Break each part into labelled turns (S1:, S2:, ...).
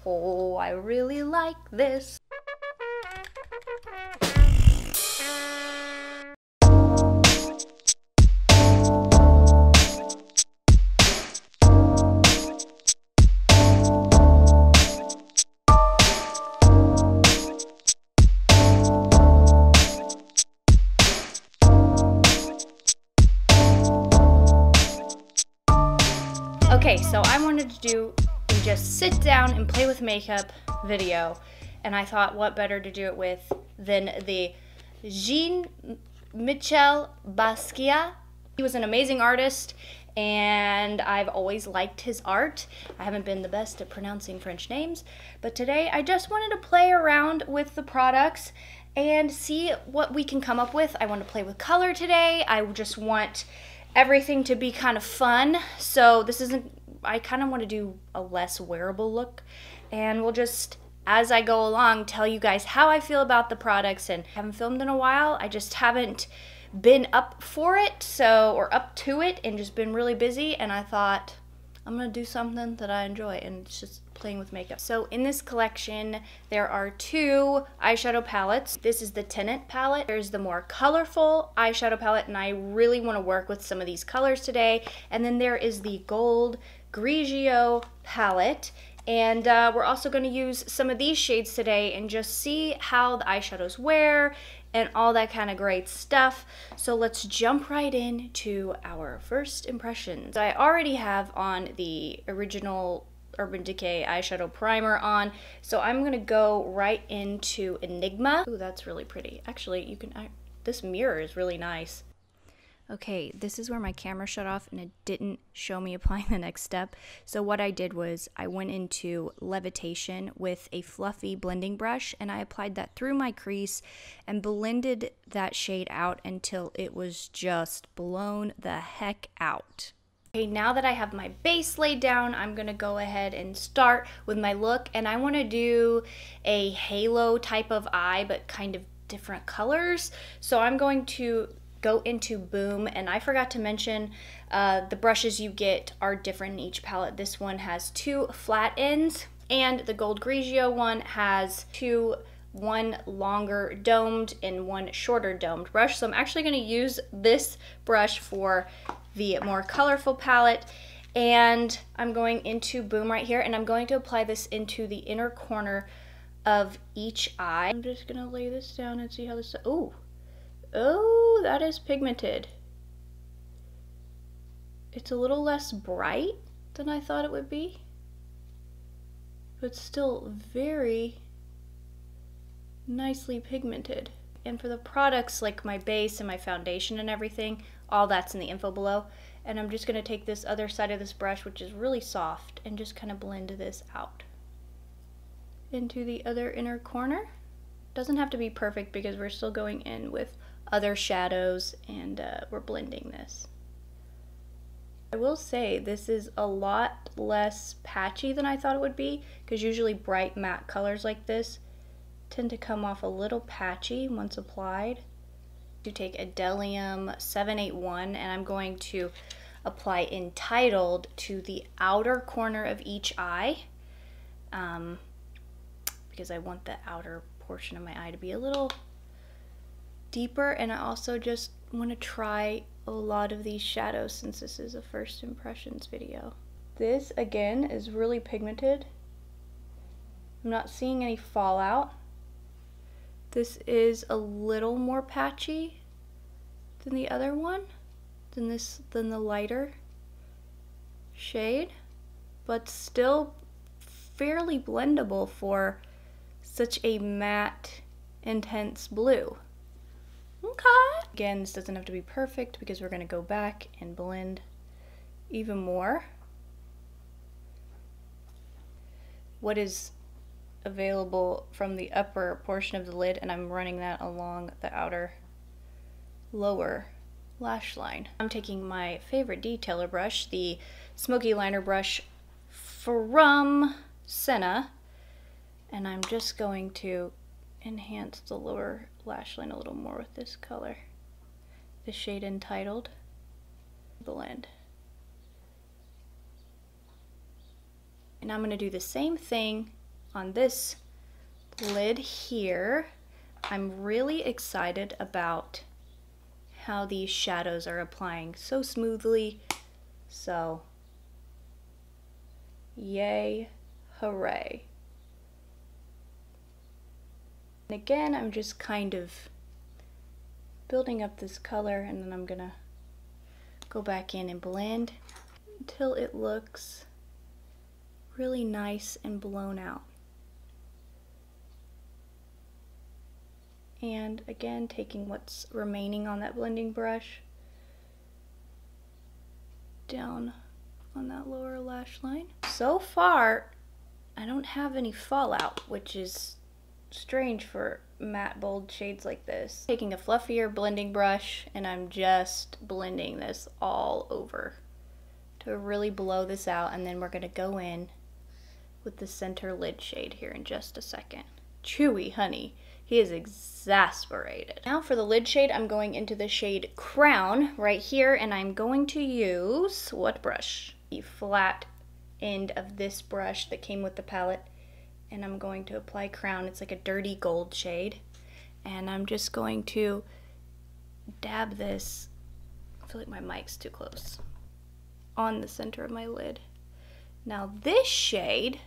S1: Oh, I really like this. Okay, so I wanted to do a just sit down and play with makeup video, and I thought what better to do it with than the Jean Michel Basquiat. He was an amazing artist, and I've always liked his art. I haven't been the best at pronouncing French names, but today I just wanted to play around with the products and see what we can come up with. I want to play with color today. I just want everything to be kind of fun. So this isn't, I kind of want to do a less wearable look, and we'll just, as I go along, tell you guys how I feel about the products. And I haven't filmed in a while. I just haven't been up for it, or up to it, and just been really busy, and I thought I'm gonna do something that I enjoy, and it's just playing with makeup. So in this collection there are two eyeshadow palettes. This is the Tenant palette. There's the more colorful eyeshadow palette, and I really want to work with some of these colors today. And then there is the Gold Grigio palette, and we're also going to use some of these shades today and just see how the eyeshadows wear and all that kind of great stuff. So let's jump right into our first impressions. I already have on the original Urban Decay eyeshadow primer on, so I'm gonna go right into Enigma. Ooh, that's really pretty. Actually, you can, this mirror is really nice. Okay, this is where my camera shut off and it didn't show me applying the next step. So what I did was I went into Levitation with a fluffy blending brush, and I applied that through my crease and blended that shade out until it was just blown the heck out. Okay, now that I have my base laid down, I'm gonna go ahead and start with my look, and I wanna do a halo type of eye, but kind of different colors. So I'm going to go into Boom, and I forgot to mention the brushes you get are different in each palette. This one has two flat ends, and the Gold Grigio one has one longer domed and one shorter domed brush. So I'm actually going to use this brush for the more colorful palette, and I'm going into Boom right here, and I'm going to apply this into the inner corner of each eye. I'm just going to lay this down and see how this, oh, that is pigmented. It's a little less bright than I thought it would be, but still very nicely pigmented. And for the products, like my base and my foundation and everything, all that's in the info below. And I'm just gonna take this other side of this brush, which is really soft, and just kind of blend this out into the other inner corner. Doesn't have to be perfect because we're still going in with other shadows, and we're blending this. I will say this is a lot less patchy than I thought it would be, because usually bright matte colors like this tend to come off a little patchy once applied. To take a Delium 781, and I'm going to apply Entitled to the outer corner of each eye, because I want the outer portion of my eye to be a little deeper, and I also just want to try a lot of these shadows since this is a first impressions video. This again is really pigmented. I'm not seeing any fallout. This is a little more patchy than the other one, than the lighter shade, but still fairly blendable for such a matte, intense blue. Okay. Again, this doesn't have to be perfect because we're going to go back and blend even more. What is available from the upper portion of the lid, and I'm running that along the outer lower lash line. I'm taking my favorite detailer brush, the Smoky Liner brush from Senna, and I'm just going to enhance the lower lash line a little more with this color, the shade Entitled. Blend. And I'm gonna do the same thing on this lid here. I'm really excited about how these shadows are applying so smoothly. So, yay, hooray. And again, I'm just kind of building up this color, and then I'm gonna go back in and blend until it looks really nice and blown out. And again, taking what's remaining on that blending brush down on that lower lash line. So far, I don't have any fallout, which is strange for matte bold shades like this. Taking a fluffier blending brush, and I'm just blending this all over to really blow this out, and then we're gonna go in with the center lid shade here in just a second. Chewy honey, he is exasperated. Now for the lid shade, I'm going into the shade Crown right here, and I'm going to use, what brush? The flat end of this brush that came with the palette, and I'm going to apply Crown. It's like a dirty gold shade, and I'm just going to dab this, I feel like my mic's too close, on the center of my lid. Now this shade,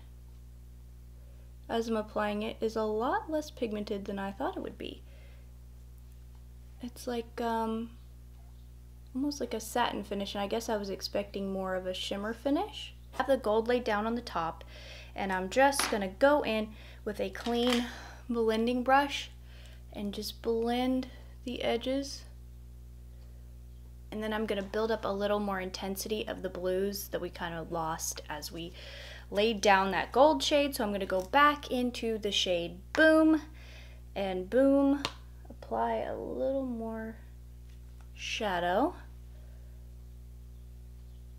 S1: as I'm applying it, is a lot less pigmented than I thought it would be. It's like almost like a satin finish, and I guess I was expecting more of a shimmer finish. I have the gold laid down on the top, and I'm just gonna go in with a clean blending brush and just blend the edges. And then I'm gonna build up a little more intensity of the blues that we kind of lost as we laid down that gold shade. So I'm gonna go back into the shade Boom, and boom, apply a little more shadow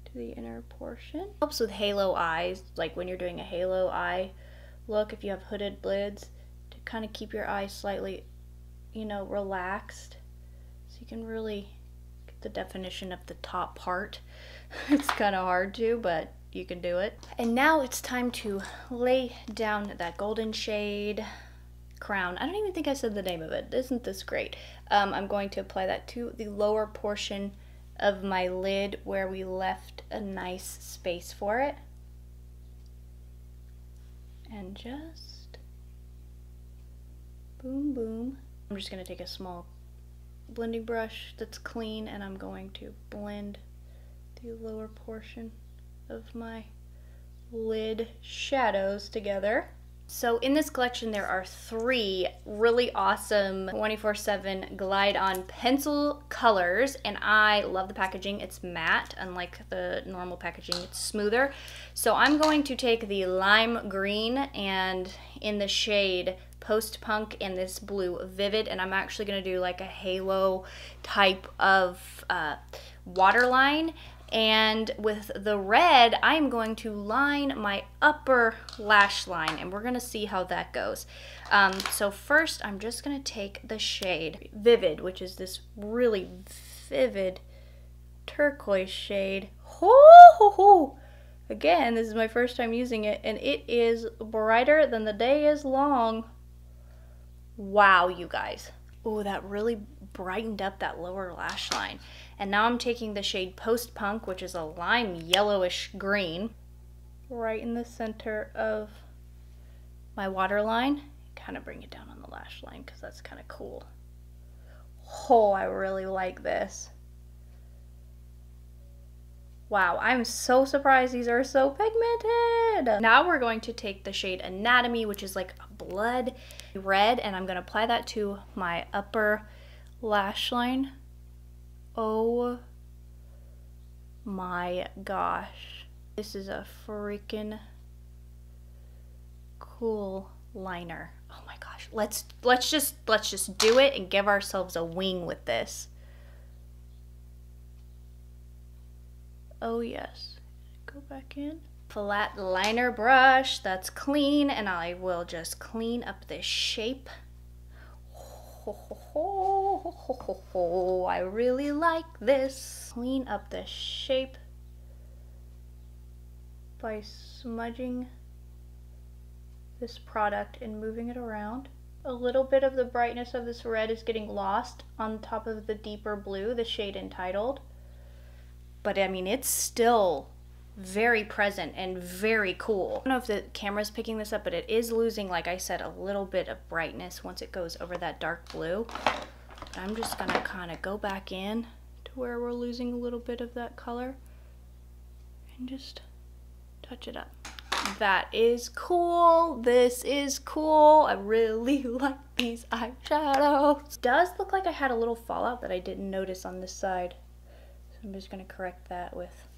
S1: to the inner portion. Helps with halo eyes, like when you're doing a halo eye look, if you have hooded lids, to kind of keep your eyes slightly, you know, relaxed, so you can really get the definition of the top part. It's kind of hard to, but you can do it. And now it's time to lay down that golden shade Crown. I don't even think I said the name of it. Isn't this great? I'm going to apply that to the lower portion of my lid where we left a nice space for it. And just boom, boom. I'm just going to take a small blending brush that's clean, and I'm going to blend the lower portion of my lid shadows together. So in this collection there are 3 really awesome 24/7 glide on pencil colors, and I love the packaging. It's matte, unlike the normal packaging, it's smoother. So I'm going to take the lime green and in the shade Post Punk and this blue Vivid, and I'm actually going to do like a halo type of waterline. And with the red, I'm going to line my upper lash line, and we're going to see how that goes. So first, I'm just going to take the shade Vivid, which is this really vivid turquoise shade. Ho! Again, this is my first time using it, and it is brighter than the day is long. Wow, you guys. Oh, that really brightened up that lower lash line. And now I'm taking the shade Post Punk, which is a lime yellowish green, right in the center of my waterline. Kind of bring it down on the lash line because that's kind of cool. Oh, I really like this. Wow, I'm so surprised these are so pigmented. Now we're going to take the shade Anatomy, which is like a blood red, and I'm going to apply that to my upper lash line. Oh my gosh. This is a freaking cool liner. Oh my gosh. Let's just do it and give ourselves a wing with this. Oh yes. Go back in. Flat liner brush that's clean, and I will just clean up this shape. I really like this. Clean up the shape by smudging this product and moving it around. A little bit of the brightness of this red is getting lost on top of the deeper blue, the shade Untitled. But I mean, it's still very present and very cool. I don't know if the camera's picking this up, but it is losing, like I said, a little bit of brightness once it goes over that dark blue. But I'm just gonna kind of go back in to where we're losing a little bit of that color and just touch it up. That is cool. This is cool. I really like these eyeshadows. It does look like I had a little fallout that I didn't notice on this side. So I'm just gonna correct that with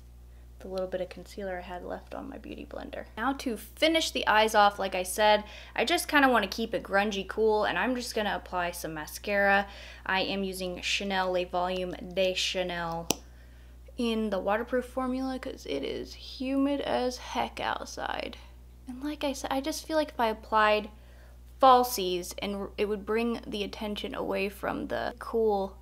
S1: the little bit of concealer I had left on my beauty blender. Now to finish the eyes off, like I said, I just kind of want to keep it grungy cool, and I'm just gonna apply some mascara. I am using Chanel Le Volume de Chanel in the waterproof formula because it is humid as heck outside. And like I said, I just feel like if I applied falsies, and it would bring the attention away from the cool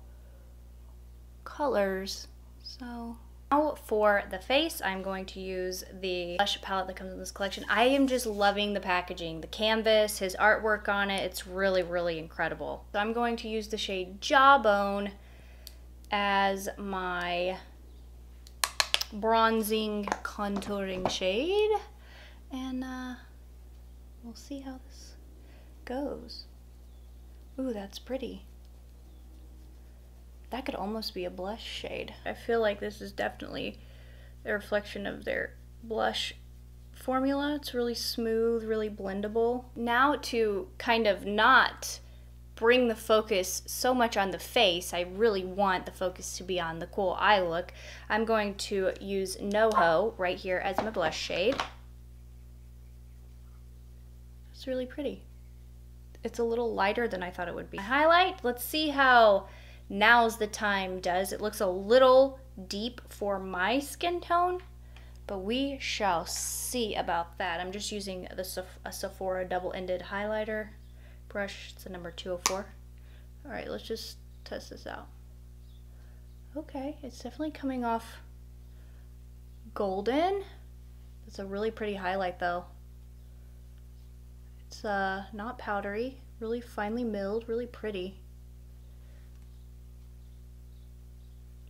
S1: colors. So now for the face, I'm going to use the blush palette that comes in this collection. I am just loving the packaging, the canvas, his artwork on it. It's really, really incredible. So I'm going to use the shade Jawbone as my bronzing contouring shade, and we'll see how this goes. Ooh, that's pretty. That could almost be a blush shade. I feel like this is definitely a reflection of their blush formula. It's really smooth, really blendable. Now to kind of not bring the focus so much on the face, I really want the focus to be on the cool eye look. I'm going to use NoHo right here as my blush shade. It's really pretty. It's a little lighter than I thought it would be. Highlight, let's see how Now's the Time does. It looks a little deep for my skin tone, but we shall see about that. I'm just using a Sephora double-ended highlighter brush. It's the number 204. All right, let's just test this out. Okay, it's definitely coming off golden. It's a really pretty highlight though. It's not powdery, really finely milled, really pretty.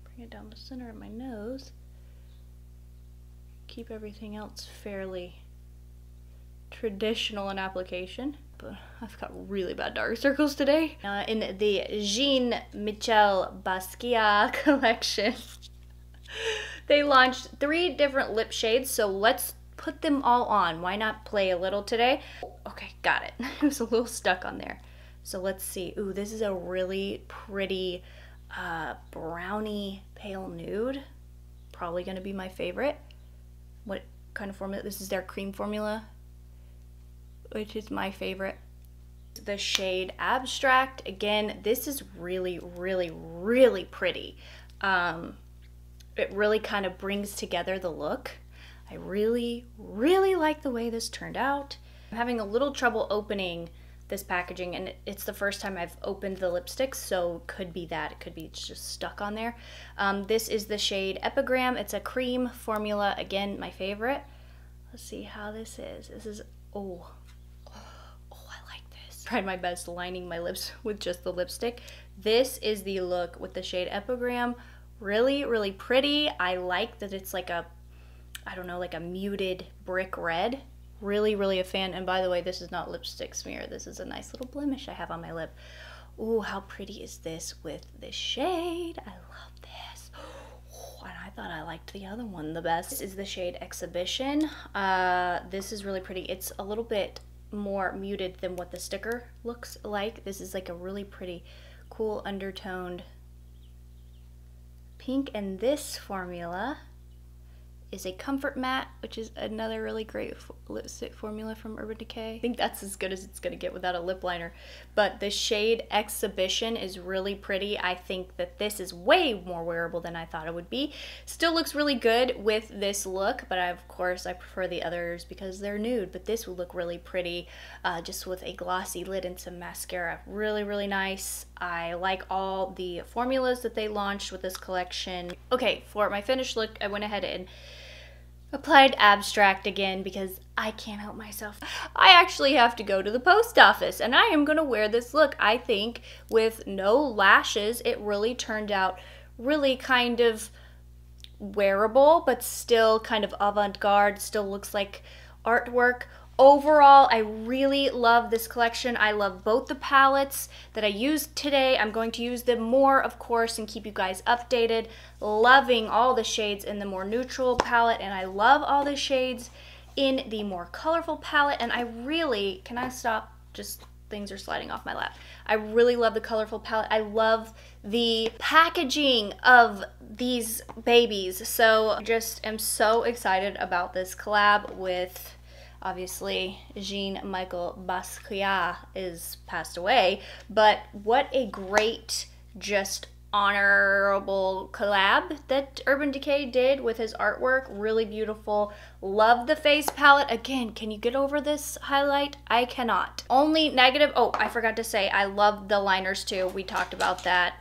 S1: Bring it down the center of my nose. Keep everything else fairly traditional in application. But I've got really bad dark circles today. In the Jean Michel Basquiat collection, they launched 3 different lip shades, so let's put them all on. Why not play a little today? Okay, got it. It was a little stuck on there. So let's see. Ooh, this is a really pretty brownie pale nude. Probably gonna be my favorite. What kind of formula? This is their cream formula, which is my favorite. The shade Abstract. Again, this is really, really, really pretty. It really kind of brings together the look. I really, really like the way this turned out. I'm having a little trouble opening this packaging, and it's the first time I've opened the lipsticks, so could be that. It could be it's just stuck on there. This is the shade Epigram. It's a cream formula. Again, my favorite. Let's see how this is. This is, oh, I like this. Tried my best lining my lips with just the lipstick. This is the look with the shade Epigram. Really, really pretty. I like that it's like a, I don't know, like a muted brick red. Really, really a fan. And by the way, this is not lipstick smear. This is a nice little blemish I have on my lip. Ooh, how pretty is this with this shade? I love this. Ooh, and I thought I liked the other one the best. This is the shade Exhibition. This is really pretty. It's a little bit more muted than what the sticker looks like. This is like a really pretty, cool undertoned pink. And this formula is a Comfort Matte, which is another really great lipstick formula from Urban Decay. I think that's as good as it's gonna get without a lip liner. But the shade Exhibition is really pretty. I think that this is way more wearable than I thought it would be. Still looks really good with this look, but of course I prefer the others because they're nude. But this would look really pretty just with a glossy lid and some mascara. Really, really nice. I like all the formulas that they launched with this collection. Okay, for my finished look, I went ahead and Applied abstract again because I can't help myself. I actually have to go to the post office and I am gonna wear this look. I think with no lashes, it really turned out really kind of wearable, but still kind of avant-garde, still looks like artwork. Overall, I really love this collection. I love both the palettes that I used today. I'm going to use them more, of course, and keep you guys updated. Loving all the shades in the more neutral palette, and I love all the shades in the more colorful palette. And I really, can I stop? Just things are sliding off my lap. I really love the colorful palette. I love the packaging of these babies. So just am so excited about this collab with, obviously, Jean Michel Basquiat is passed away, but what a great, just honorable collab that Urban Decay did with his artwork. Really beautiful. Love the face palette. Again, can you get over this highlight? I cannot. Only negative, oh, I forgot to say, I love the liners too. We talked about that.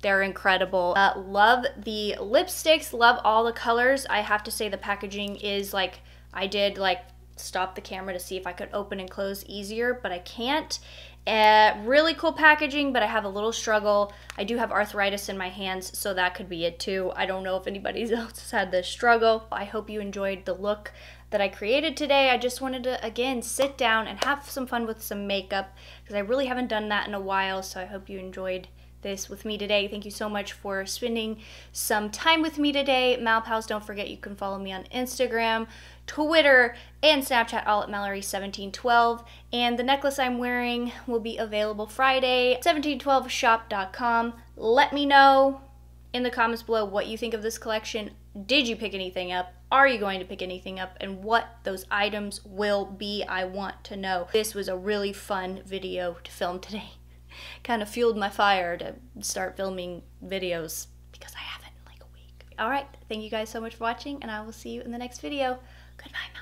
S1: They're incredible. Love the lipsticks, love all the colors. I have to say the packaging is like, I did like stop the camera to see if I could open and close easier, but I can't. Really cool packaging, but I have a little struggle. I do have arthritis in my hands, so that could be it too. I don't know if anybody else has had this struggle. I hope you enjoyed the look that I created today. I just wanted to, again, sit down and have some fun with some makeup because I really haven't done that in a while, so I hope you enjoyed this with me today. Thank you so much for spending some time with me today. Malpals, don't forget you can follow me on Instagram, Twitter, and Snapchat, all at Mallory1712. And the necklace I'm wearing will be available Friday, 1712shop.com. Let me know in the comments below what you think of this collection. Did you pick anything up? Are you going to pick anything up? And what those items will be, I want to know. This was a really fun video to film today. Kind of fueled my fire to start filming videos because I haven't in like a week. All right, thank you guys so much for watching, and I will see you in the next video. Goodbye.